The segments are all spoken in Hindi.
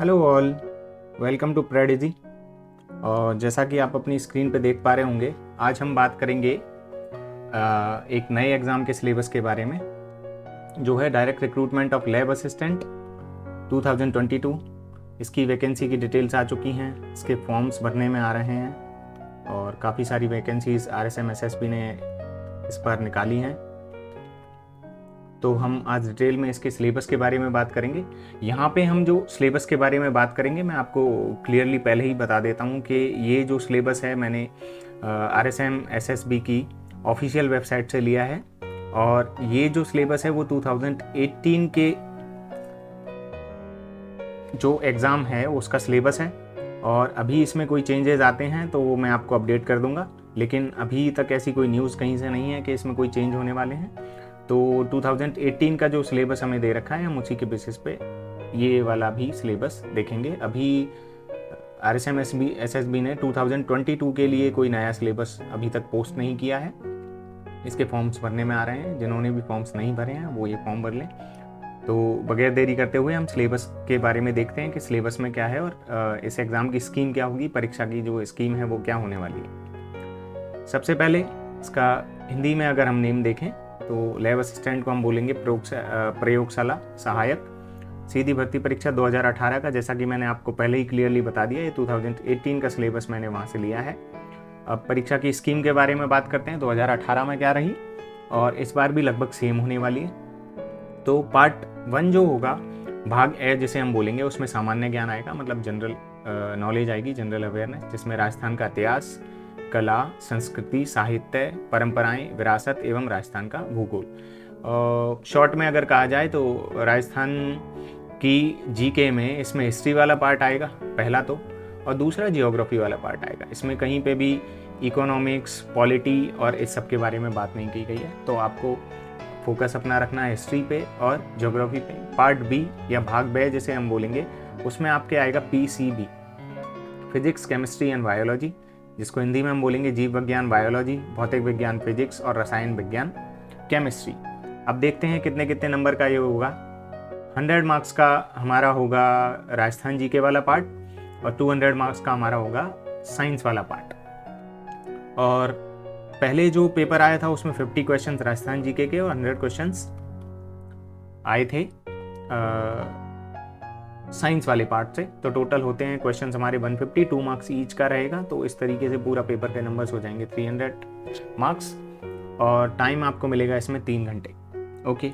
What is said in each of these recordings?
Hello all, welcome to Prodigy. और जैसा कि आप अपनी स्क्रीन पे देख पा रहे होंगे, आज हम बात करेंगे एक नए एग्ज़ाम के सिलेबस के बारे में, जो है direct recruitment of lab assistant 2022। इसकी वैकेंसी की डिटेल्स आ चुकी हैं, इसके फॉर्म्स भरने में आ रहे हैं और काफ़ी सारी वैकेंसीज RSM SSB ने इस बार निकाली हैं। तो हम आज डिटेल में इसके सिलेबस के बारे में बात करेंगे। यहाँ पे हम जो सिलेबस के बारे में बात करेंगे, मैं आपको क्लियरली पहले ही बता देता हूँ कि ये जो सिलेबस है मैंने RSM SSB की ऑफिशियल वेबसाइट से लिया है और ये जो सिलेबस है वो 2018 के जो एग्ज़ाम है उसका सिलेबस है और अभी इसमें कोई चेंजेस आते हैं तो वो मैं आपको अपडेट कर दूंगा, लेकिन अभी तक ऐसी कोई न्यूज़ कहीं से नहीं है कि इसमें कोई चेंज होने वाले हैं। तो 2018 का जो सिलेबस हमें दे रखा है हम उसी के बेसिस पे ये वाला भी सिलेबस देखेंगे। अभी RSM SSB ने 2022 के लिए कोई नया सिलेबस अभी तक पोस्ट नहीं किया है। इसके फॉर्म्स भरने में आ रहे हैं, जिन्होंने भी फॉर्म्स नहीं भरे हैं वो ये फॉर्म भर लें। तो बगैर देरी करते हुए हम सिलेबस के बारे में देखते हैं कि सिलेबस में क्या है और इस एग्ज़ाम की स्कीम क्या होगी, परीक्षा की जो स्कीम है वो क्या होने वाली है। सबसे पहले इसका हिंदी में अगर हम नेम देखें तो लैब असिस्टेंट को हम बोलेंगे प्रयोगशाला सहायक। सीधी भर्ती परीक्षा 2018 का, जैसा कि मैंने आपको पहले ही क्लियरली बता दिया, ये 2018 का सिलेबस मैंने वहाँ से लिया है। अब परीक्षा की स्कीम के बारे में बात करते हैं। 2018 में क्या रही और इस बार भी लगभग सेम होने वाली है। तो पार्ट 1 जो होगा, भाग ए जिसे हम बोलेंगे, उसमें सामान्य ज्ञान आएगा, मतलब जनरल नॉलेज आएगी, जनरल अवेयरनेस, जिसमें राजस्थान का इतिहास, कला, संस्कृति, साहित्य, परंपराएं, विरासत एवं राजस्थान का भूगोल। शॉर्ट में अगर कहा जाए तो राजस्थान की जीके में इसमें हिस्ट्री वाला पार्ट आएगा पहला तो, और दूसरा जियोग्राफी वाला पार्ट आएगा। इसमें कहीं पे भी इकोनॉमिक्स, पॉलिटी और इस सब के बारे में बात नहीं की गई है, तो आपको फोकस अपना रखना है हिस्ट्री पे और ज्योग्राफी पे। पार्ट बी या भाग बे जिसे हम बोलेंगे, उसमें आपके आएगा PCB, physics, chemistry and biology, जिसको हिंदी में हम बोलेंगे जीव विज्ञान बायोलॉजी, भौतिक विज्ञान फिजिक्स और रसायन विज्ञान केमिस्ट्री। अब देखते हैं कितने कितने नंबर का ये होगा। 100 मार्क्स का हमारा होगा राजस्थान जीके वाला पार्ट और 200 मार्क्स का हमारा होगा साइंस वाला पार्ट। और पहले जो पेपर आया था उसमें 50 क्वेश्चन राजस्थान जीके के और 100 क्वेश्चंस आए थे साइंस वाले पार्ट से। तो टोटल होते हैं क्वेश्चंस हमारे 150, 2 मार्क्स ईच का रहेगा। तो इस तरीके से पूरा पेपर के नंबर्स हो जाएंगे 300 मार्क्स और टाइम आपको मिलेगा इसमें 3 घंटे। ओके,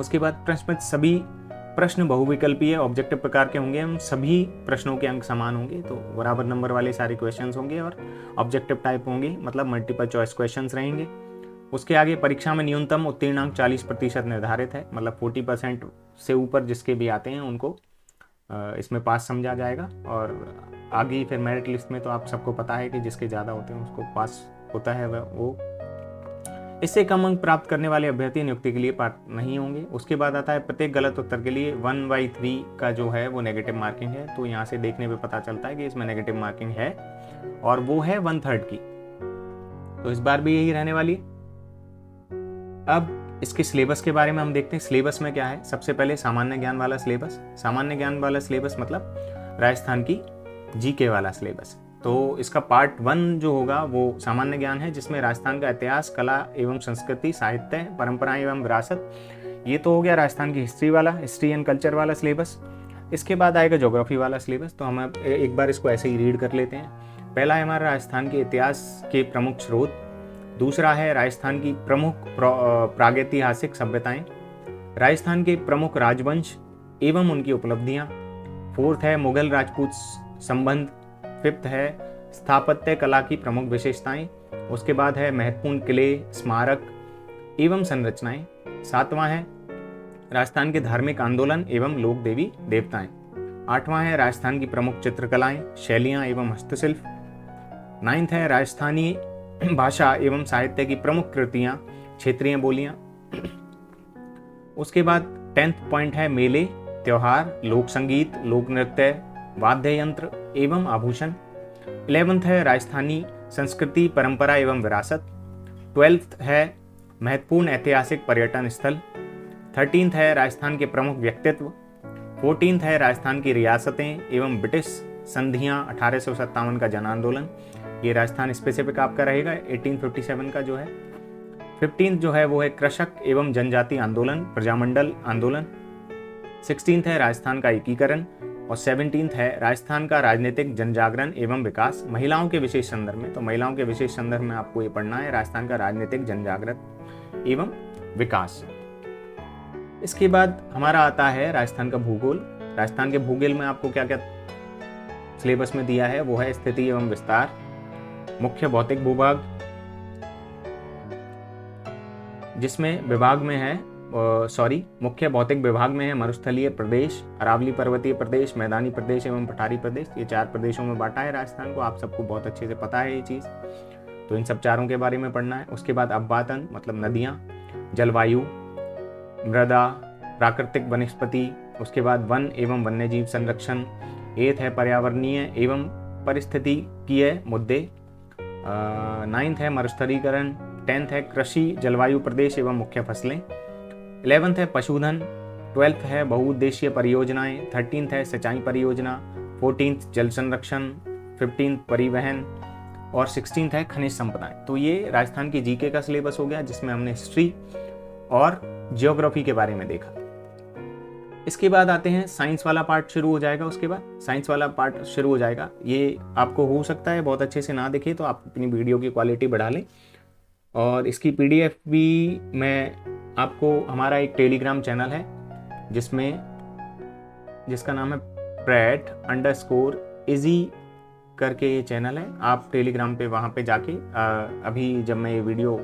उसके बाद प्रश्न में सभी प्रश्न बहुविकल्पीय ऑब्जेक्टिव प्रकार के होंगे, हम सभी प्रश्नों के अंक समान होंगे, तो बराबर नंबर वाले सारे क्वेश्चंस होंगे और ऑब्जेक्टिव टाइप होंगे, मतलब मल्टीपल चॉइस क्वेश्चंस रहेंगे। उसके आगे परीक्षा में न्यूनतम उत्तीर्णांक 40% निर्धारित है, मतलब 40% से ऊपर जिसके भी आते हैं उनको इसमें पास समझा जाएगा। और आगे फिर मेरिट लिस्ट में तो आप सबको पता है कि जिसके ज़्यादा होते हैं उसको पास होता है वो। इससे कम अंक प्राप्त करने वाले अभ्यर्थी नियुक्ति के लिए पात्र नहीं होंगे। उसके बाद आता है प्रत्येक गलत उत्तर के लिए 1/3 का जो है वो नेगेटिव मार्किंग है। तो यहाँ से देखने पे पता चलता है कि इसमें नेगेटिव मार्किंग है और वो है 1/3 की। तो इस बार भी यही रहने वाली है। अब इसके सिलेबस के बारे में हम देखते हैं। सिलेबस में क्या है, सबसे पहले सामान्य ज्ञान वाला सिलेबस। सामान्य ज्ञान वाला सिलेबस मतलब राजस्थान की जीके वाला सिलेबस। तो इसका पार्ट 1 जो होगा वो सामान्य ज्ञान है, जिसमें राजस्थान का इतिहास, कला एवं संस्कृति, साहित्य, परंपराएं एवं विरासत, ये तो हो गया राजस्थान की हिस्ट्री वाला, हिस्ट्री एंड कल्चर वाला सिलेबस। इसके बाद आएगा ज्योग्राफी वाला सिलेबस। तो हम एक बार इसको ऐसे ही रीड कर लेते हैं। पहला है हमारा राजस्थान के इतिहास के प्रमुख स्रोत, दूसरा है राजस्थान की प्रमुख प्रागैतिहासिक सभ्यताएं, राजस्थान के प्रमुख राजवंश एवं उनकी उपलब्धियां, फोर्थ है मुगल राजपूत संबंध, फिफ्थ है स्थापत्य कला की प्रमुख विशेषताएं, उसके बाद है महत्वपूर्ण किले, स्मारक एवं संरचनाएं, सातवां है राजस्थान के धार्मिक आंदोलन एवं लोक देवी देवताएं, आठवां है राजस्थान की प्रमुख चित्रकलाएं, शैलियां एवं हस्तशिल्प, 9th है राजस्थानी भाषा एवं साहित्य की प्रमुख कृतियां, क्षेत्रीय बोलियां। उसके बाद 10th पॉइंट है मेले, त्योहार, लोक संगीत, लोक नृत्य, वाद्य यंत्र एवं आभूषण। 11th है राजस्थानी संस्कृति, परंपरा एवं विरासत। 12th है महत्वपूर्ण ऐतिहासिक पर्यटन स्थल। 13th है राजस्थान के प्रमुख व्यक्तित्व। 14th है राजस्थान की रियासतें एवं ब्रिटिश संधियां 1857 का जन आंदोलन, ये राजस्थान स्पेसिफिक आपका रहेगा 1857 का जो है। 15th जो है वो है कृषक एवं जनजाति आंदोलन, प्रजामंडल आंदोलन। 16th है राजस्थान का एकीकरण और 17th है राजस्थान का राजनीतिक जनजागरण एवं विकास, महिलाओं के विशेष संदर्भ में। तो महिलाओं के विशेष संदर्भ में आपको ये पढ़ना है राजस्थान का राजनीतिक जनजागरण एवं विकास। इसके बाद हमारा आता है राजस्थान का भूगोल। राजस्थान के भूगोल में आपको क्या क्या सिलेबस में दिया है वो है स्थिति एवं विस्तार, मुख्य भौतिक भूभाग, जिसमें विभाग में है मुख्य भौतिक विभाग में है मरुस्थलीय प्रदेश, अरावली पर्वतीय प्रदेश, मैदानी प्रदेश एवं पठारी प्रदेश। ये 4 प्रदेशों में बांटा है राजस्थान को, आप सबको बहुत अच्छे से पता है ये चीज़, तो इन सब चारों के बारे में पढ़ना है। उसके बाद अववातन मतलब नदियाँ, जलवायु, मृदा, प्राकृतिक वनस्पति, उसके बाद वन एवं वन्यजीव संरक्षण। 8th है पर्यावरणीय एवं पारिस्थितिकीय मुद्दे। 9th है मरुस्थलीकरण। 10th है कृषि, जलवायु प्रदेश एवं मुख्य फसलें। 11th है पशुधन। 12th है बहुउद्देशीय परियोजनाएं। 13th है सिंचाई परियोजना। 14th जल संरक्षण। 15th परिवहन और 16th है खनिज संपदाएं। तो ये राजस्थान की जीके का सिलेबस हो गया, जिसमें हमने हिस्ट्री और जियोग्राफी के बारे में देखा। इसके बाद आते हैं साइंस वाला पार्ट शुरू हो जाएगा। उसके बाद साइंस वाला पार्ट शुरू हो जाएगा। ये आपको हो सकता है बहुत अच्छे से ना दिखे, तो आप अपनी वीडियो की क्वालिटी बढ़ा लें, और इसकी पीडीएफ भी मैं आपको, हमारा एक टेलीग्राम चैनल है जिसका नाम है prat_easy करके ये चैनल है। आप टेलीग्राम पे वहाँ पे जाके अभी जब मैं ये वीडियो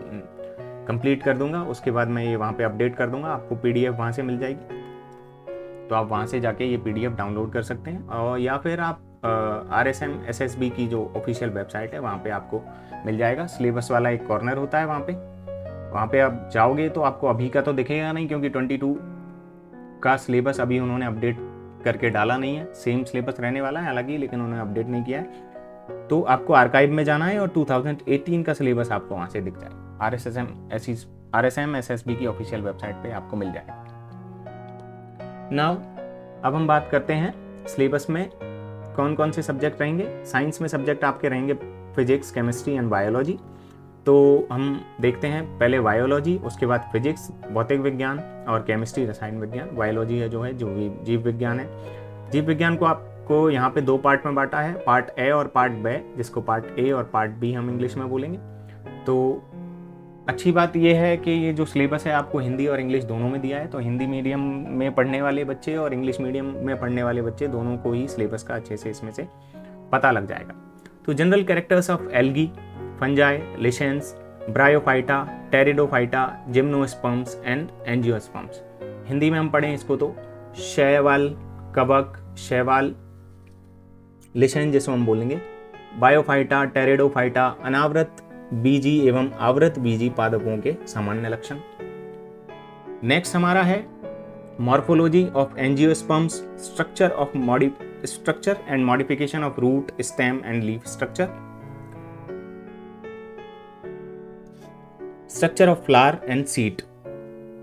कंप्लीट कर दूंगा उसके बाद मैं ये वहाँ पे अपडेट कर दूंगा, आपको पीडीएफ वहाँ से मिल जाएगी, तो आप वहाँ से जाके ये पीडीएफ डाउनलोड कर सकते हैं। और या फिर आप RSM SSB की जो ऑफिशियल वेबसाइट है वहाँ पे आपको मिल जाएगा। सिलेबस वाला एक कॉर्नर होता है वहाँ पे आप जाओगे तो आपको अभी का तो दिखेगा नहीं, क्योंकि 22 का सिलेबस अभी उन्होंने अपडेट करके डाला नहीं है। सेम सिलेबस रहने वाला है हालांकि, लेकिन उन्होंने अपडेट नहीं किया है। तो आपको आर्काइव में जाना है और 2018 का सिलेबस आपको वहाँ से दिख जाएगा। RSM SSB की ऑफिशियल वेबसाइट पे आपको मिल जाएगा। नाउ अब हम बात करते हैं सिलेबस में कौन कौन से सब्जेक्ट रहेंगे। साइंस में सब्जेक्ट आपके रहेंगे फिजिक्स, केमिस्ट्री एंड बायोलॉजी। तो हम देखते हैं पहले बायोलॉजी, उसके बाद फिजिक्स भौतिक विज्ञान और केमिस्ट्री रसायन विज्ञान। बायोलॉजी है जो जीव विज्ञान है। जीव विज्ञान को आपको यहाँ पे 2 पार्ट में बांटा है, पार्ट ए और पार्ट बी, जिसको पार्ट ए और पार्ट बी हम इंग्लिश में बोलेंगे। तो अच्छी बात यह है कि ये जो सिलेबस है आपको हिंदी और इंग्लिश दोनों में दिया है, तो हिंदी मीडियम में पढ़ने वाले बच्चे और इंग्लिश मीडियम में पढ़ने वाले बच्चे दोनों को ही सिलेबस का अच्छे से इसमें से पता लग जाएगा। तो general characters of algae, fungi, lichens, bryophyta, pteridophyta, gymnosperms and angiosperms. Hindi में हम पढ़ें इसको तो शैवाल, कवक, शैवाल, लिशेंस जिसको हम बोलेंगे, बायोफाइटा, टेरिडोफाइटा, अनावृत बीजी एवं आवृत बीजी पादपों के सामान्य लक्षण। नेक्स्ट हमारा है morphology of angiosperms, structure and modification of root, stem and leaf structure, structure of flower and seed.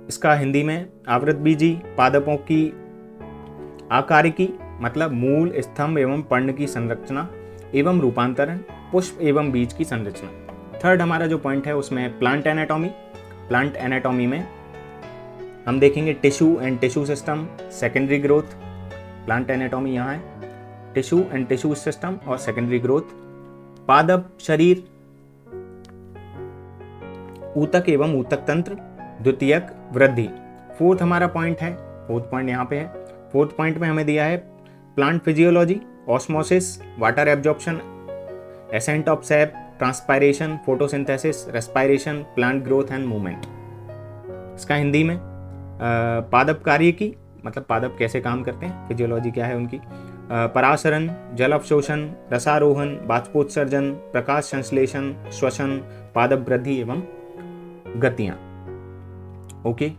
इसका हिंदी में आवृत बीजी पादपों की आकारिकी मतलब मूल, स्तंभ एवं पर्ण की संरचना एवं रूपांतरण, पुष्प एवं बीज की संरचना। थर्ड हमारा जो पॉइंट है उसमें प्लांट एनाटॉमी। प्लांट एनाटॉमी में हम देखेंगे tissue and tissue system, secondary growth. Plant anatomy यहाँ है, टिश्यू एंड टिश्यू सिस्टम और सेकेंडरी ग्रोथ, पादप शरीर, ऊतक एवं ऊतक तंत्र, द्वितीयक वृद्धि। फोर्थ हमारा पॉइंट है, फोर्थ पॉइंट यहाँ पे है। फोर्थ पॉइंट में हमें दिया है plant physiology, osmosis, water absorption, ascent of SAP, transpiration, photosynthesis, respiration, plant growth and movement. इसका हिंदी में पादप कार्य की मतलब पादप कैसे काम करते हैं, फिजियोलॉजी क्या है उनकी, परासरण, जल अवशोषण, रसारोहण, बाष्पोत्सर्जन, प्रकाश संश्लेषण, श्वसन, पादप वृद्धि एवं गतियां। ओके,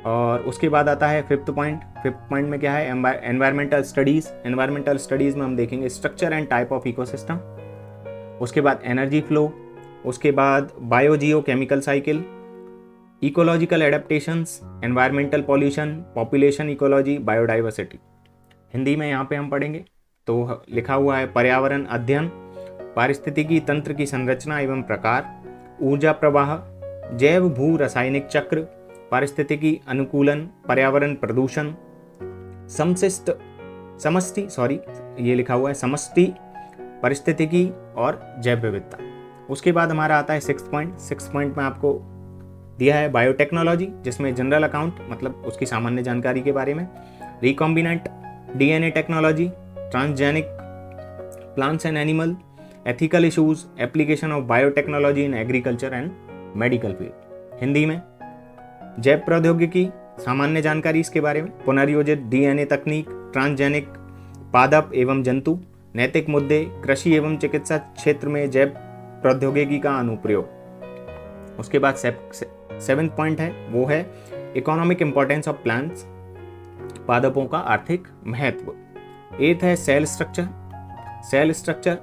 और उसके बाद आता है फिफ्थ पॉइंट। फिफ्थ पॉइंट में क्या है, एनवायरमेंटल स्टडीज। एनवायरमेंटल स्टडीज में हम देखेंगे structure and type of ecosystem, उसके बाद एनर्जी फ्लो, उसके बाद biogeochemical cycle, ecological adaptations, environmental pollution, population ecology, biodiversity. Hindi में यहाँ पे हम पढ़ेंगे तो लिखा हुआ है पर्यावरण अध्ययन, पारिस्थितिकी तंत्र की संरचना एवं प्रकार, ऊर्जा प्रवाह, जैव भू रासायनिक चक्र, पारिस्थितिकी अनुकूलन, पर्यावरण प्रदूषण, ये लिखा हुआ है समष्टि पारिस्थितिकी और जैव विविधता। उसके बाद हमारा आता है 6 पॉइंट में आपको दिया है बायोटेक्नोलॉजी, जिसमें जनरल अकाउंट मतलब उसकी सामान्य जानकारी के बारे में, recombinant DNA technology, transgenic plants and animal, ethical issues, application of biotechnology in agriculture and medical field. Hindi में जैव प्रौद्योगिकी, सामान्य जानकारी इसके बारे में, पुनर्योजित डीएनए तकनीक, ट्रांसजेनिक पादप एवं जंतु, नैतिक मुद्दे, कृषि एवं चिकित्सा क्षेत्र में जैव प्रौद्योगिकी का अनुप्रयोग। उसके बाद 7 पॉइंट है वो है इकोनॉमिक इंपॉर्टेंस ऑफ प्लांट्स, पादपों का आर्थिक महत्व। 8 है cell structure,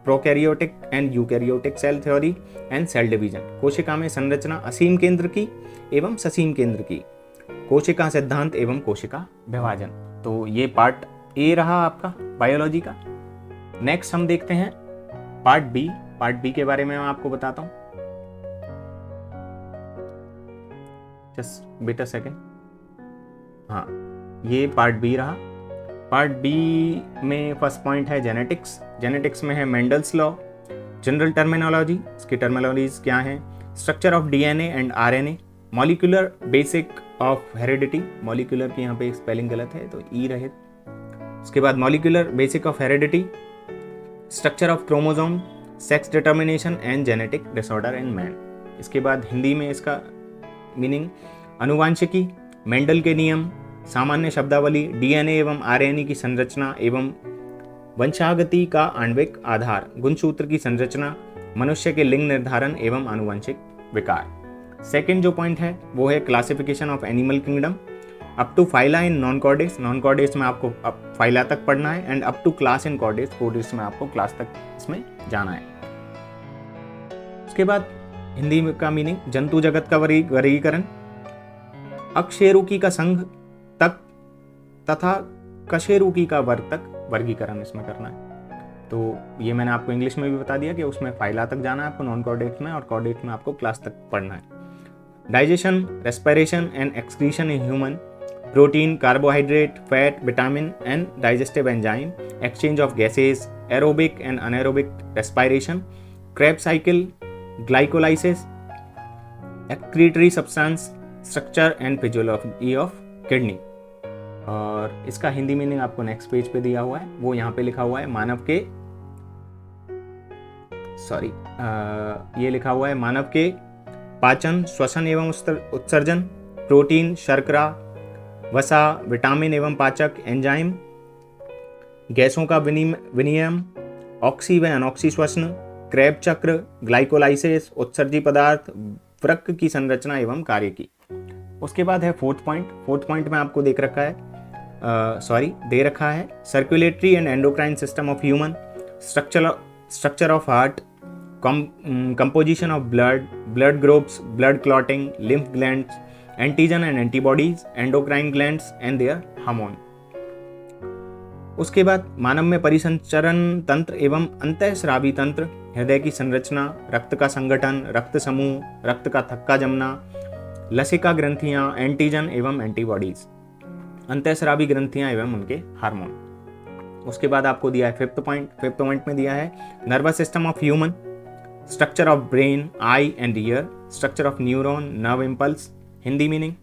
prokaryotic and eukaryotic cell theory and cell division, कोशिका में संरचना असीम केंद्र की एवं ससीम केंद्र की, कोशिका सिद्धांत एवं कोशिका विभाजन। तो ये पार्ट ए रहा आपका बायोलॉजी का। नेक्स्ट हम देखते हैं पार्ट बी के बारे में मैं आपको बताता हूं। Just wait a second. हाँ, ये पार्ट बी रहा। पार्ट बी में फर्स्ट पॉइंट है जेनेटिक्स में है मेंडल्स लॉ, जनरल टर्मिनोलॉजी, इसकी टर्मिनोलॉजीज क्या है, structure of DNA and RNA, molecular basic of heredity, molecular की यहाँ पे स्पेलिंग गलत है तो ई रहे। उसके बाद molecular basic of heredity, structure of chromosome, sex determination and genetic disorder in man. इसके बाद हिंदी में इसका मीनिंग अनुवांशिकी, मेंडल के नियम, सामान्य शब्दावली, डीएनए एवं आरएनए की संरचना एवं वंशागति का आणविक आधार, गुणसूत्र की संरचना, मनुष्य के लिंग निर्धारण एवं आनुवंशिक विकार। सेकंड जो पॉइंट है वो है classification of animal kingdom, up to phyla in non chordates में आपको अब फाइला तक पढ़ना है, and up to class in chordates में आपको क्लास तक इसमें जाना है। उसके बाद हिंदी का मीनिंग जंतु जगत का वर्गीकरण, अकशेरुकी का संघ तक तथा कशेरुकी का वर्ग तक वर्गीकरण इसमें करना है। तो ये मैंने आपको इंग्लिश में भी बता दिया कि उसमें फाइला तक जाना है आपको नॉन कॉर्डेट्स में, और कॉर्डेट्स में आपको क्लास तक पढ़ना है। Digestion, respiration and excretion in human, protein, carbohydrate, fat, vitamin and digestive enzyme, exchange of gases, aerobic and anaerobic respiration, Krebs cycle, glycolysis, excretory substance, structure and physiology of kidney. और इसका हिंदी मीनिंग आपको नेक्स्ट पेज पे दिया हुआ है, वो यहाँ पे लिखा हुआ है ये लिखा हुआ है मानव के पाचन, श्वसन एवं उत्सर्जन, प्रोटीन, शर्करा, वसा, विटामिन एवं पाचक, एंजाइम, गैसों का विनिमय, ऑक्सी व अनऑक्सी श्वसन, क्रेब चक्र, ग्लाइकोलाइसिस, उत्सर्जी पदार्थ, वृक्क की संरचना एवं कार्य की। उसके बाद है फोर्थ पॉइंट में आपको दे रखा है circulatory and endocrine system of human, structure of heart, composition of blood groups, blood clotting, lymph glands, antigen and antibodies, endocrine glands and their hormone. उसके बाद मानव में परिसंचरण तंत्र एवं अंतःस्रावी तंत्र, हृदय की संरचना, रक्त का संगठन, रक्त समूह, रक्त का थक्का जमना, लसिका ग्रंथियां, एंटीजन एवं एंटीबॉडीज, अंतःस्रावी ग्रंथियां एवं उनके हार्मोन। उसके बाद आपको दिया है फिफ्थ पॉइंट में दिया है nervous system of human, structure of brain, eye and ear, structure of neuron, nerve impulse. Hindi meaning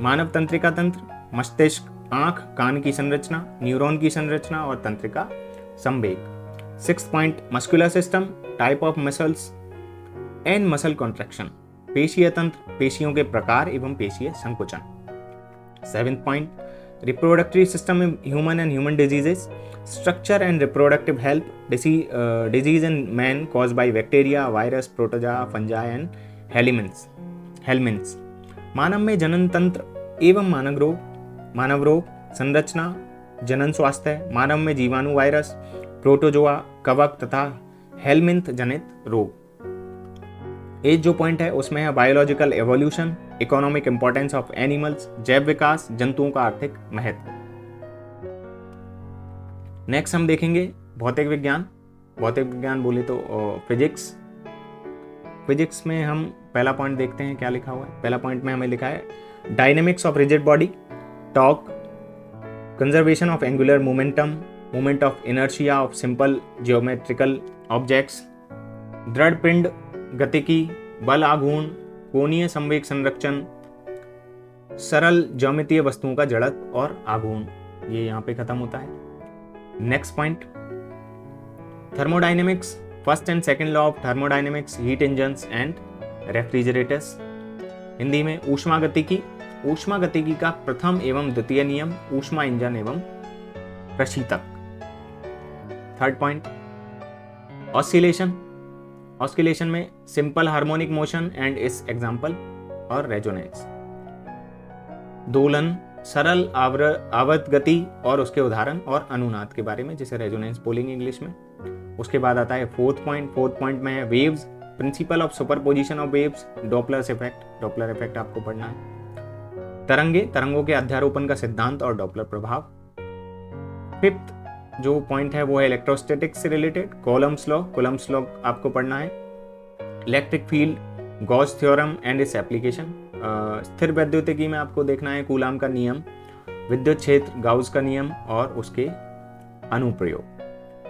मानव तंत्रिका तंत्र, मस्तिष्क, आंख, कान की संरचना, न्यूरॉन की संरचना और तंत्रिका संवेग। 6 point muscular system, type of muscles and muscle contraction, पेशीय तंत्र, पेशियों के प्रकार एवं पेशीय संकुचन। 7 point reproductive system in human and human diseases, structure and reproductive help, disease in man cause by bacteria, virus, protozoa, fungi and helminths. मानव में जनन तंत्र एवं मानव रोग, संरचना, जनन स्वास्थ्य, मानव में जीवाणु, वायरस, प्रोटोजोआ, कवक तथा हेलमिन्थ जनित रोग। 8 जो पॉइंट है उसमें है biological evolution economic importance of animals, जैव विकास, जंतुओं का आर्थिक महत्व। नेक्स्ट हम देखेंगे भौतिक विज्ञान। भौतिक विज्ञान बोले तो फिजिक्स। फिजिक्स में हम पहला पॉइंट देखते हैं क्या लिखा हुआ है। पहला पॉइंट में हमें लिखा है dynamics of rigid body, torque, conservation of angular momentum, moment of inertia of simple geometrical objects, दृढ़ पिंड गतिकी, बल आघूर्ण, कोणीय संवेग संरक्षण, सरल ज्यामितीय वस्तुओं का जड़त्व और आघूर्ण। ये यहाँ पे खत्म होता है। Next point thermodynamics, first and second law of thermodynamics, heat engines and refrigerators. Hindi में ऊष्मागतिकी, ऊष्मागतिकी का प्रथम एवं द्वितीय नियम, ऊष्मा इंजन एवं प्रशीतक। थर्ड पॉइंट ऑस्किलेशन, ऑस्किलेशन में सिंपल हार्मोनिक मोशन एंड इस एग्जाम्पल और रेजोनेंस। दोलन, सरल आवर्त गति और उसके उदाहरण और अनुनाद के बारे में, जिसे रेजोनेंस बोलेंगे इंग्लिश में। उसके बाद आता है फोर्थ पॉइंट में है waves, principle of superposition of waves, Doppler effect आपको पढ़ना है। तरंगे, तरंगों के अध्यारोपण का सिद्धांत और डॉपलर प्रभाव। फिफ्थ जो पॉइंट है वो है इलेक्ट्रोस्टैटिक्स से रिलेटेड, कूलम्ब्स लॉ आपको पढ़ना है। Electric field, Gauss theorem and its application. स्थिर वैद्युतिकी में आपको देखना है कूलाम का नियम, विद्युत क्षेत्र, गाउस का नियम और उसके अनुप्रयोग।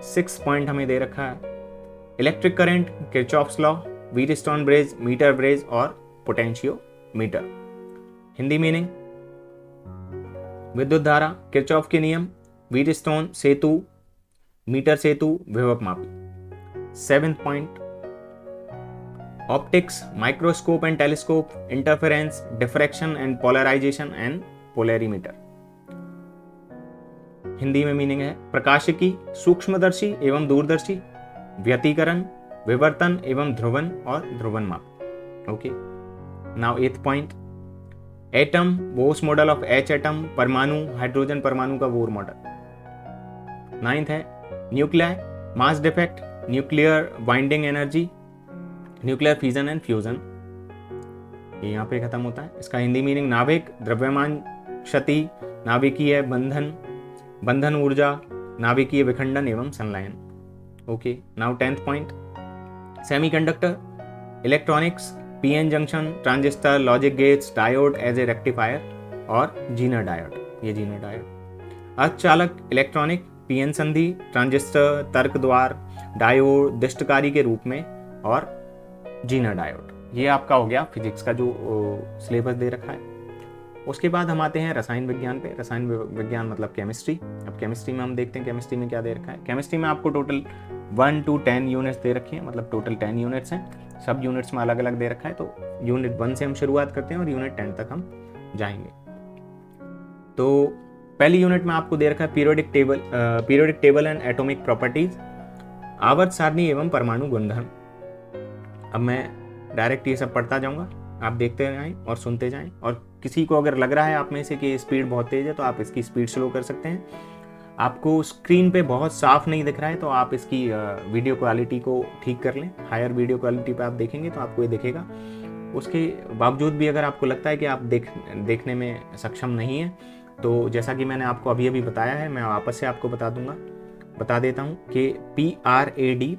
6 पॉइंट हमें दे रखा है electric current, Kirchhoff's law, Wheatstone bridge, meter bridge और पोटेंशियोमीटर। हिंदी मीनिंग विद्युत धारा, किरचॉफ के नियम, व्हीटस्टोन सेतु, मीटर सेतु, विभव मापी। 7th point optics, microscope and telescope, interference, diffraction and polarization and polarimeter. Hindi में मीनिंग है प्रकाशिकी, सूक्ष्मदर्शी एवं दूरदर्शी, व्यतिकरण, विवर्तन एवं ध्रुवन और ध्रुवन माप। Okay, now 8th point atom, Bohr's model of H atom, परमाणु, हाइड्रोजन परमाणु का बोर मॉडल। 9th है nuclear, mass defect, nuclear binding energy, nuclear fission and fusion. ये यहाँ पे खत्म होता है। इसका हिंदी मीनिंग नाभिक, द्रव्यमान क्षति, नाभिकीय बंधन, बंधन ऊर्जा, नाभिकीय विखंडन एवं संलयन। Okay, now 10th point semiconductor, electronics, PN junction, transistor, logic gates, diode as a rectifier और जीनर डायोड। ये जीनर डायोड। अर्धचालक, इलेक्ट्रॉनिक, पीएन संधि, ट्रांजिस्टर, तर्क द्वार, डायोड, दिष्टकारी के रूप में और जीनर डायोड। ये आपका हो गया फिजिक्स का जो सिलेबस दे रखा है। उसके बाद हम आते हैं रसायन विज्ञान पे। रसायन विज्ञान मतलब केमिस्ट्री। अब केमिस्ट्री में हम देखते हैं केमिस्ट्री में क्या दे रखा है। केमिस्ट्री में आपको टोटल 1 to 10 यूनिट्स दे रखी है, मतलब टोटल 10 यूनिट्स हैं। सब यूनिट्स में अलग अलग दे रखा है। तो यूनिट 1 से हम शुरुआत करते हैं और यूनिट 10 तक हम जाएंगे। तो पहली यूनिट में आपको दे रखा है periodic table and atomic properties, आवर्त सारणी एवं परमाणु गुणधर्म। अब मैं डायरेक्ट ये सब पढ़ता जाऊंगा, आप देखते जाएं और सुनते जाएं। और किसी को अगर लग रहा है आप में से कि स्पीड बहुत तेज है तो आप इसकी स्पीड स्लो कर सकते हैं। आपको स्क्रीन पे बहुत साफ नहीं दिख रहा है तो आप इसकी वीडियो क्वालिटी को ठीक कर लें। हायर वीडियो क्वालिटी पे आप देखेंगे तो आपको ये दिखेगा। उसके बावजूद भी अगर आपको लगता है कि आप देखने में सक्षम नहीं है तो जैसा कि मैंने आपको अभी अभी बताया है, मैं वापस से आपको बता देता हूँ कि PRAD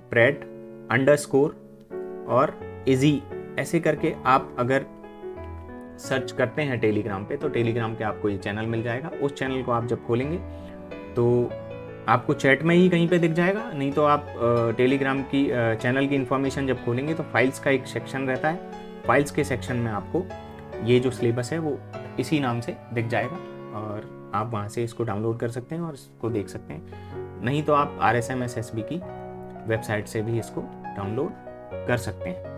_ और इजी ऐसे करके आप अगर सर्च करते हैं टेलीग्राम पे तो टेलीग्राम पे आपको ये चैनल मिल जाएगा। उस चैनल को आप जब खोलेंगे तो आपको चैट में ही कहीं पे दिख जाएगा, नहीं तो आप टेलीग्राम की चैनल की इन्फॉर्मेशन जब खोलेंगे तो फाइल्स का एक सेक्शन रहता है। फाइल्स के सेक्शन में आपको ये जो सिलेबस है वो इसी नाम से दिख जाएगा और आप वहाँ से इसको डाउनलोड कर सकते हैं और इसको देख सकते हैं। नहीं तो आप RSMSSB की वेबसाइट से भी इसको डाउनलोड कर सकते हैं।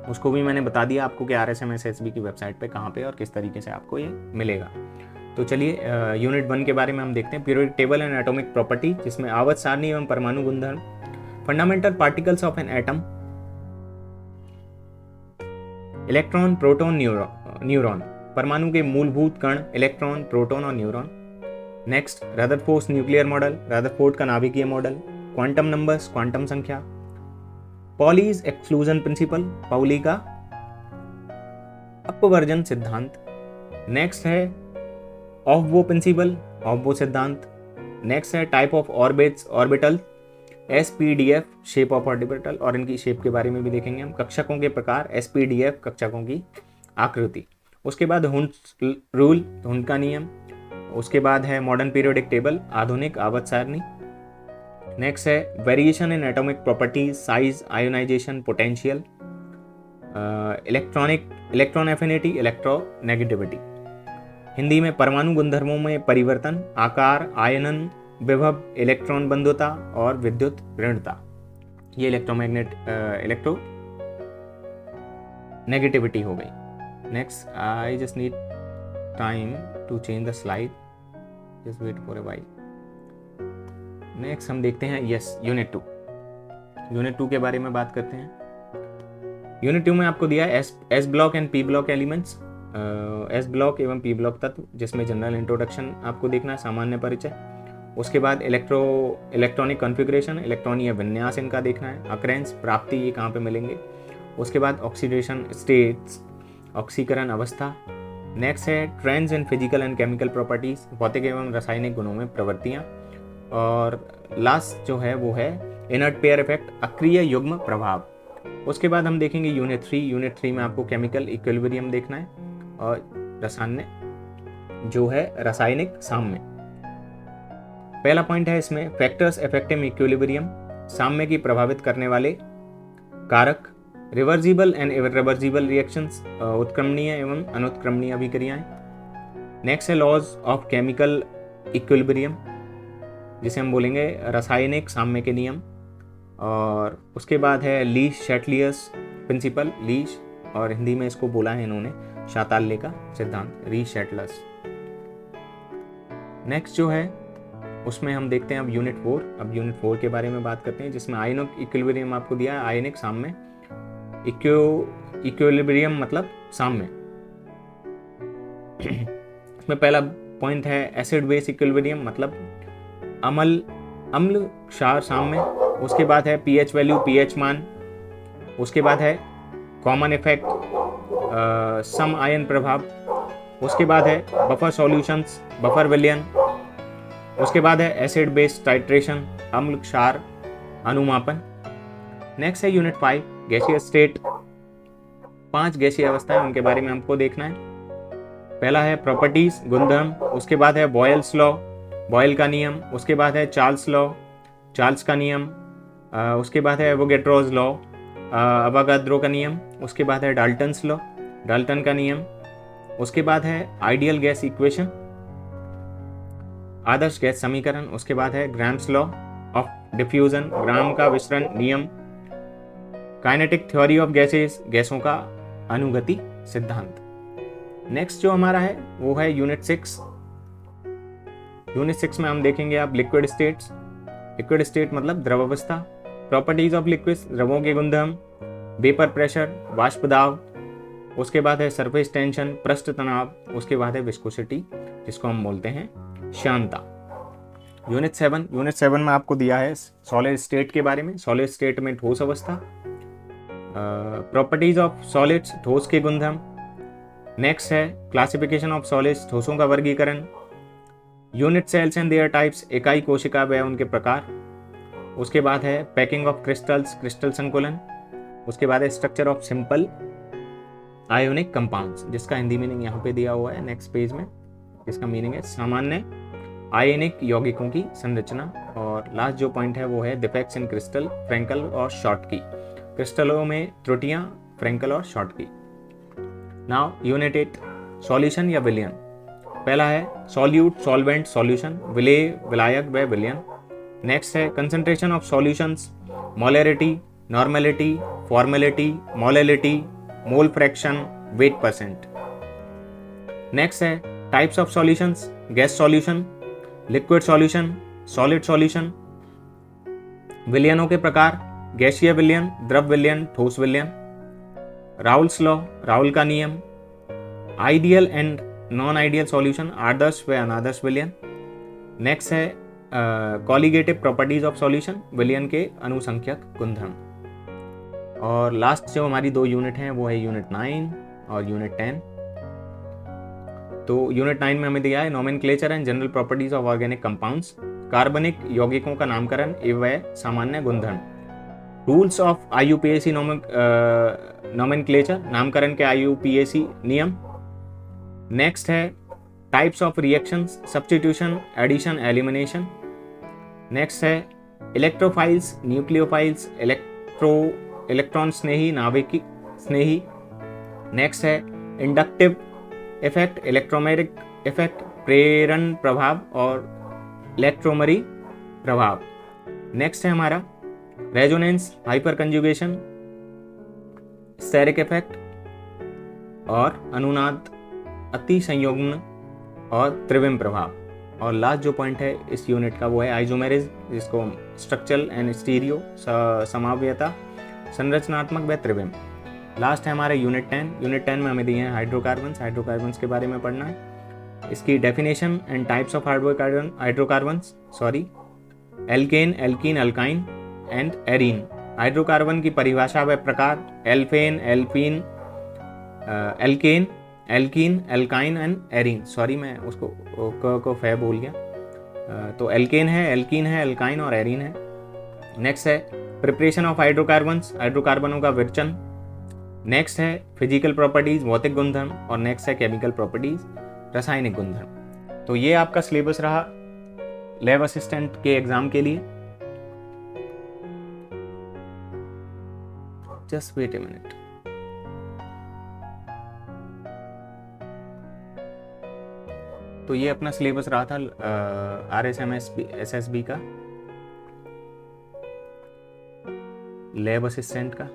उसको भी मैंने बता दिया आपको कि RSMSSB की वेबसाइट पे कहाँ पे और किस तरीके से आपको ये मिलेगा। तो चलिए यूनिट 1 के बारे में हम देखते हैं। Periodic table and atomic property, जिसमें आवर्त सारणी एवं परमाणु गुणधर्म, fundamental particles of an atom, electron, proton, neuron, परमाणु के मूलभूत कण, इलेक्ट्रॉन, प्रोटॉन और neuron. Next Rutherford nuclear model, Rutherford का नाभिकीय मॉडल, क्वांटम नंबर्स, क्वांटम संख्या, पॉलीज एक्सक्लूजन प्रिंसिपल, पाउली का अपवर्जन सिद्धांत। नेक्स्ट है ऑफ बो प्रिंसिपल, ऑफ बो सिद्धांत। नेक्स्ट है type of orbits, orbital, SPDF, shape of orbital, और इनकी शेप के बारे में भी देखेंगे हम। कक्षकों के प्रकार, SPDF, कक्षकों की आकृति। उसके बाद हुंड्स रूल, हुंड का नियम। उसके बाद है मॉडर्न पीरियोडिक टेबल, आधुनिक आवर्त सारणी। नेक्स्ट है variation in atomic properties, size, ionization, potential, electron affinity, electronegativity. Hindi में परमाणु गुणधर्मों में परिवर्तन, आकार, आयनन, विभव, इलेक्ट्रॉन बंधुता और विद्युत ऋणता। ये इलेक्ट्रो नेगेटिविटी हो गई। Next, I just need time to change the slide, just wait for a while. Next हम देखते हैं यूनिट 2। यूनिट 2 के बारे में बात करते हैं। यूनिट 2 में आपको दिया है S block and P block elements, S block एवं पी ब्लॉक तत्व, जिसमें जनरल इंट्रोडक्शन आपको देखना है, सामान्य परिचय। उसके बाद इलेक्ट्रॉनिक कॉन्फ़िगरेशन, इलेक्ट्रॉनीय विन्यास इनका देखना है। अकरेंस, प्राप्ति, ये कहाँ पे मिलेंगे। उसके बाद ऑक्सीडेशन स्टेट्स, ऑक्सीकरण अवस्था। नेक्स्ट है trends in physical and chemical properties, भौतिक एवं रासायनिक गुणों में प्रवृत्तियाँ। और लास्ट जो है वो है इनर्ट पेयर इफेक्ट, अक्रिय युग्म प्रभाव। उसके बाद हम देखेंगे यूनिट 3। यूनिट 3 में आपको केमिकल इक्विलिब्रियम देखना है और रसायन जो है रासायनिक साम्य। पहला पॉइंट है इसमें फैक्टर्स अफेक्टिंग इक्विलिब्रियम, साम्य की प्रभावित करने वाले कारक। रिवर्सिबल एंड इरिवर्सिबल रिएक्शंस, उत्क्रमणीय एवं अनुत्क्रमणीय अभिक्रियाएं। नेक्स्ट है लॉज ऑफ केमिकल इक्विलिब्रियम, जिसे हम बोलेंगे रासायनिक साम्य के नियम। और उसके बाद है लीश शैटलियर्स प्रिंसिपल, लीश, और हिंदी में इसको बोला है इन्होंने शाताल्य का सिद्धांत, रीश शैटलर्स। नेक्स्ट जो है उसमें हम देखते हैं अब यूनिट 4। अब यूनिट 4 के बारे में बात करते हैं, जिसमें आयनिक इक्विलिब्रियम आपको दिया है, आयनिक साम्य। इक्विलिब्रियम मतलब साम्य। इसमें पहला पॉइंट है एसिड बेस इक्विलिब्रियम, मतलब अम्ल क्षार साम्य। उसके बाद है पीएच वैल्यू, पीएच मान। उसके बाद है कॉमन इफेक्ट, सम आयन प्रभाव। उसके बाद है बफर सॉल्यूशंस, बफर विलयन। उसके बाद है एसिड बेस टाइट्रेशन, अम्ल क्षार अनुमापन। नेक्स्ट है यूनिट 5 गैसीय स्टेट, 5 गैसीय अवस्थाएं, उनके बारे में हमको देखना है। पहला है प्रॉपर्टीज, गुणधर्म। उसके बाद है बॉयल्स लॉ, बॉयल का नियम। उसके बाद है चार्ल्स लॉ, चार्ल्स का नियम। उसके बाद है एवोगैड्रोस लॉ, अवागाद्रो का नियम। उसके बाद है डाल्टन्स लॉ, डाल्टन का नियम। उसके बाद है आइडियल गैस इक्वेशन, आदर्श गैस समीकरण। उसके बाद है ग्राम्स लॉ ऑफ डिफ्यूजन, ग्राम का विसरण नियम। काइनेटिक थ्योरी ऑफ गैसेस, गैसों का अनुगति सिद्धांत। नेक्स्ट जो हमारा है वो है यूनिट 6। यूनिट 6 में हम देखेंगे आप लिक्विड स्टेट्स, लिक्विड स्टेट मतलब द्रवावस्था। प्रॉपर्टीज ऑफ लिक्विड्स, द्रवों के गुणधर्म। वेपर प्रेशर, वाष्प दाब। उसके बाद है सरफेस टेंशन, पृष्ठ तनाव। उसके बाद है विस्कोसिटी, जिसको हम बोलते हैं श्यानता। यूनिट 7, यूनिट 7 में आपको दिया है सॉलिड स्टेट के बारे में, सॉलिड स्टेट में ठोस अवस्था। प्रॉपर्टीज ऑफ सॉलिड्स, ठोस के गुणधर्म। नेक्स्ट है क्लासिफिकेशन ऑफ सॉलिड्स, ठोसों का वर्गीकरण। Unit cells and their types, इकाई कोशिका व उनके प्रकार। उसके बाद है पैकिंग ऑफ क्रिस्टल्स, क्रिस्टल संकुलन। उसके बाद है structure of simple ionic compounds, जिसका हिंदी मीनिंग यहाँ पे दिया हुआ है नेक्स्ट पेज में, जिसका मीनिंग है सामान्य आयनिक यौगिकों की संरचना। और लास्ट जो पॉइंट है वो है डिफेक्ट्स इन क्रिस्टल, फ्रैंकल और शॉर्टकी, क्रिस्टलों में त्रुटियां, फ्रैंकल और शॉर्टकी। नाउ यूनिट 8 सॉल्यूशन या विलयन। पहला है सॉल्यूट, सॉल्वेंट, सॉल्यूशन, विलेय, विलायक व विलयन। नेक्स्ट है concentration of solutions, molarity, normality, formality, molality, mole fraction, weight percent. Next है types of solutions, gas solution, liquid solution, solid solution. विलयनों के प्रकार, गैसीय विलयन, द्रव विलयन, ठोस विलयन। राउल्स लॉ, राउल का नियम। Ideal and non ideal solution, आदर्श व अनादर्श विलयन। नेक्स्ट है कॉलिगेटिव प्रॉपर्टीज ऑफ सॉल्यूशन, विलयन के अनुसंख्यक गुणधर्म। और लास्ट जो हमारी 2 यूनिट हैं वो है यूनिट 9, और यूनिट 10। तो यूनिट 9 में हमें दिया है nomenclature and general properties of organic compounds, कार्बनिक यौगिकों का नामकरण एवं सामान्य गुणधर्म। रूल्स ऑफ IUPAC नोमेनक्लेचर, नामकरण के IUPAC नियम। नेक्स्ट है types of reactions, substitution, addition, elimination. Next है इलेक्ट्रोफाइल्स, न्यूक्लियोफाइल्स, इलेक्ट्रॉन स्नेही, नाभिक स्नेही। नेक्स्ट है इंडक्टिव इफेक्ट, इलेक्ट्रोमैग्नेटिक इफेक्ट, प्रेरण प्रभाव और इलेक्ट्रोमरी प्रभाव। नेक्स्ट है हमारा resonance, hyperconjugation, steric effect और अनुनाद, अति संयुग्मन और त्रिविम प्रभाव। और लास्ट जो पॉइंट है इस यूनिट का वो है आइसोमेरिज, जिसको स्ट्रक्चरल एंड स्टीरियो, समाव्यता, संरचनात्मक व त्रिविम। लास्ट है हमारा यूनिट 10। यूनिट 10 में हमें दिए हैं हाइड्रोकार्बन्स, हाइड्रोकार्बन्स के बारे में पढ़ना है, इसकी definition and types of hydrocarbons, alkane, alkene, alkyne and arene. Hydrocarbon की परिभाषा व प्रकार एल्फेन, एल्पीन, alkane, alkene, alkyne and arene. Sorry मैं उसको को फै बोल गया। तो एल्केन है, एल्कीन है, एल्काइन और एरीन है। नेक्स्ट है प्रिपरेशन ऑफ हाइड्रोकार्बन्स, हाइड्रोकार्बनों का विरचन। नेक्स्ट है फिजिकल प्रॉपर्टीज, भौतिक गुणधर्म। और नेक्स्ट है केमिकल प्रॉपर्टीज, रासायनिक गुणधर्म। तो ये आपका सिलेबस रहा लैब असिस्टेंट के एग्जाम के लिए। Just wait a minute. तो ये अपना सिलेबस रहा था RSM-SSB का, लैब असिस्टेंट का,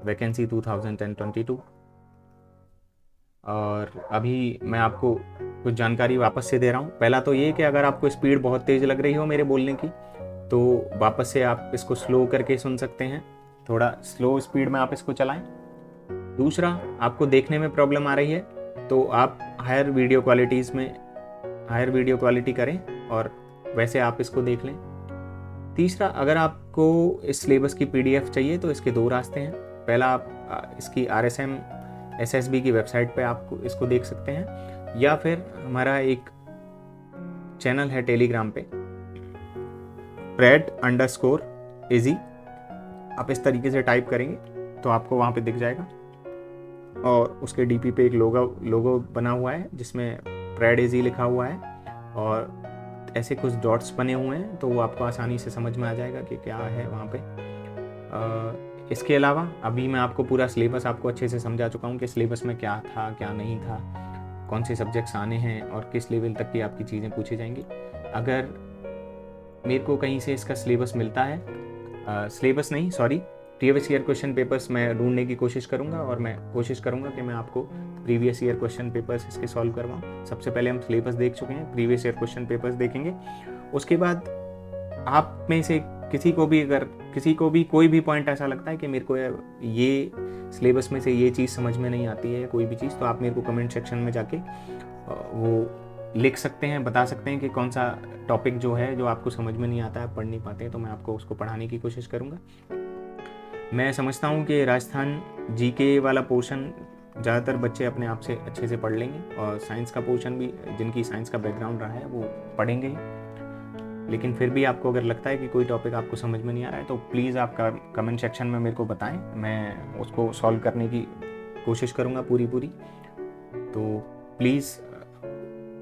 वैकेंसी 2022। और अभी मैं आपको कुछ जानकारी वापस से दे रहा हूँ। पहला तो ये कि अगर आपको स्पीड बहुत तेज़ लग रही हो मेरे बोलने की, तो वापस से आप इसको स्लो करके सुन सकते हैं, थोड़ा स्लो स्पीड में आप इसको चलाएं। दूसरा, आपको देखने में प्रॉब्लम आ रही है तो आप हायर वीडियो क्वालिटी करें और वैसे आप इसको देख लें। तीसरा, अगर आपको इस सिलेबस की PDF चाहिए तो इसके दो रास्ते हैं। पहला, आप इसकी RSM-SSB की वेबसाइट पे आप इसको देख सकते हैं, या फिर हमारा एक चैनल है टेलीग्राम पे, pred_easy। आप इस तरीके से टाइप करेंगे तो आपको वहाँ पे दिख जाएगा, और उसके DP पे एक लोगो बना हुआ है जिसमें pred_easy लिखा हुआ है, और ऐसे कुछ डॉट्स बने हुए हैं, तो वो आपको आसानी से समझ में आ जाएगा कि क्या है वहाँ पे। इसके अलावा अभी मैं आपको पूरा सिलेबस आपको अच्छे से समझा चुका हूँ कि सिलेबस में क्या था, क्या नहीं था, कौन से सब्जेक्ट्स आने हैं और किस लेवल तक की आपकी चीज़ें पूछी जाएंगी। अगर मेरे को कहीं से इसका सिलेबस मिलता है, प्रीवियस ईयर क्वेश्चन पेपर्स मैं ढूंढने की कोशिश करूंगा, और मैं कोशिश करूंगा कि मैं आपको प्रीवियस ईयर क्वेश्चन पेपर्स इसके सॉल्व करवाऊँ। सबसे पहले हम सिलेबस देख चुके हैं, प्रीवियस ईयर क्वेश्चन पेपर्स देखेंगे। उसके बाद आप में से किसी को भी कोई भी पॉइंट ऐसा लगता है कि मेरे को ये सिलेबस में से ये चीज़ समझ में नहीं आती है, कोई भी चीज़, तो आप मेरे को कमेंट सेक्शन में जाके वो लिख सकते हैं, बता सकते हैं कि कौन सा टॉपिक जो है जो आपको समझ में नहीं आता है, पढ़ नहीं पाते हैं, तो मैं आपको उसको पढ़ाने की कोशिश करूँगा। मैं समझता हूँ कि राजस्थान GK वाला पोर्शन ज़्यादातर बच्चे अपने आप से अच्छे से पढ़ लेंगे, और साइंस का पोर्शन भी जिनकी साइंस का बैकग्राउंड रहा है वो पढ़ेंगे ही। लेकिन फिर भी आपको अगर लगता है कि कोई टॉपिक आपको समझ में नहीं आ रहा है, तो प्लीज़ आप कमेंट सेक्शन में मेरे को बताएं, मैं उसको सॉल्व करने की कोशिश करूँगा पूरी। तो प्लीज़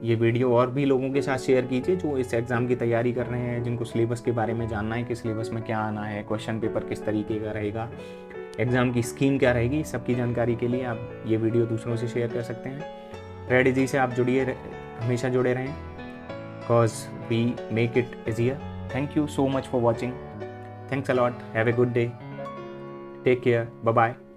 ये वीडियो और भी लोगों के साथ शेयर कीजिए जो इस एग्ज़ाम की तैयारी कर रहे हैं, जिनको सिलेबस के बारे में जानना है कि सिलेबस में क्या आना है, क्वेश्चन पेपर किस तरीके का रहेगा, एग्ज़ाम की स्कीम क्या रहेगी। सबकी जानकारी के लिए आप ये वीडियो दूसरों से शेयर कर सकते हैं। pred_easy से आप हमेशा जुड़े रहें, cause we make it easier. Thank you so much for watching. Thanks a lot. Have a good day. Take care. Bye-bye.